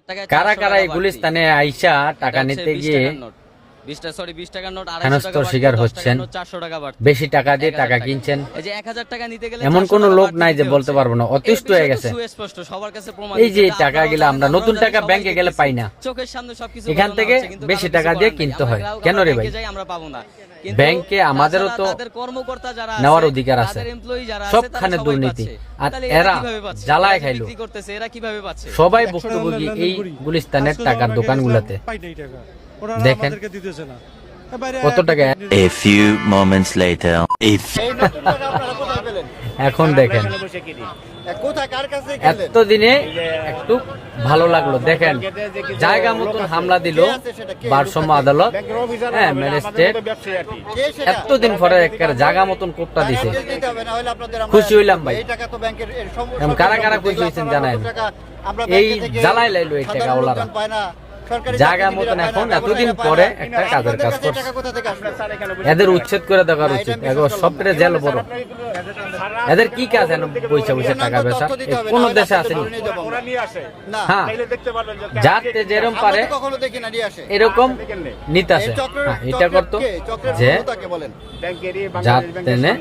কারা কারা এই গুলিস্তানে আইসা টাকা নিতে গিয়ে 20 টাকার নোট হেনস্থার শিকার হচ্ছেন, 400 টাকা বাড়ছে। বেশি টাকা দিয়ে টাকা কিনছেন, এই যে 1000 টাকা নিতে গেলে এমন 400 কোন টাকা লোক বাড়তি নাই যে দিতে বলতে হচ্ছে। পারবো না, অতিষ্ঠ হয়ে গেছে। সুস্পষ্ট সবার কাছে প্রমাণ। এই যে এই টাকাগুলো আমরা নতুন টাকা ব্যাংকে গেলে পাই না, চোখের সামনে সবকিছু এখান বলানো থেকে হচ্ছে, কিন্তু বেশি কারো টাকা কিছু দিয়ে করার কিনতে নেই। হয়। আমরা কেন রে ব্যাংকে ভাই? যাই, আমরা পাবো না। কিন্তু ব্যাংকে আমাদেরও তো তাদের কর্মকর্তা যারা নেওয়ার আছে, অধিকার আছে। তাদের এমপ্লয়ি যারা আছে, সবখানে তারা সবাই দুর্নীতি। পাচ্ছে। আর তাহলে এরা কিভাবে পাচ্ছে? জ্বালায় এরা যে খাইলো। বিক্রি করতেছে, এরা কিভাবে পাচ্ছে? সবাই ভুক্তভোগী এই গুলিস্তানের টাকার দোকানগুলোতে। দেখেন কত টাকা। A few moments later. এখন দেখেন এতদিনে একটু ভালো লাগলো। দেখেন জায়গা মতন হামলা দিল ভারসাম্য আদালত, হ্যাঁ ম্যাজিস্ট্রেট, এতদিন পরে একটা জায়গা মতন কোপটা দিছে। খুশি হইলাম ভাই। কারা কারা খুশি হয়েছেন জানাই। এই জ্বালাই লাইলো এই টাকা ওলারা জায়গা মতন এখন এতদিন পরে একটা কাজের কাজ করছে। এদের উচ্ছেদ করে দেওয়ার উচিত। এগুলো সবটা জেল বড়। এদের কি কাজ যেন পয়সা পয়সা টাকা বেচা কোন দেশে আসেনি। হ্যাঁ, যাতে যেরকম পারে এরকম নিতে আসে। হ্যাঁ, এটা করতো যে জাত টেনে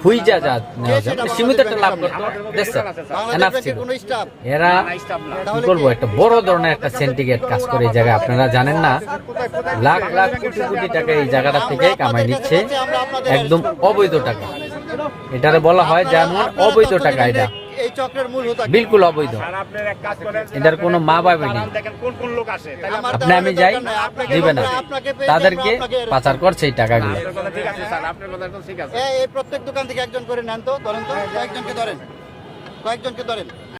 হুইজা জাত নেওয়া যায়, সীমিত একটা লাভ করতো দেশে। এনাফ ছিল। এরা কি করবো, একটা বড় ধরনের একটা সিন্ডিকেট কাজ করে এই জায়গায়। আপনারা জানেন না, লাখ লাখ কোটি কোটি টাকা এই জায়গাটা থেকে কামাই নিচ্ছে, একদম অবৈধ টাকা। এটারে বলা হয় যেমন অবৈধ টাকা। এটা বিলকুল অবৈধ, এটার কোনো মা বাবা নেই। আপনি আমি যাই দিবে না, তাদেরকে পাচার করছে এই টাকাগুলো। প্রত্যেক দোকান থেকে একজন করে নেন তো, ধরেন তো, কয়েকজনকে ধরেন।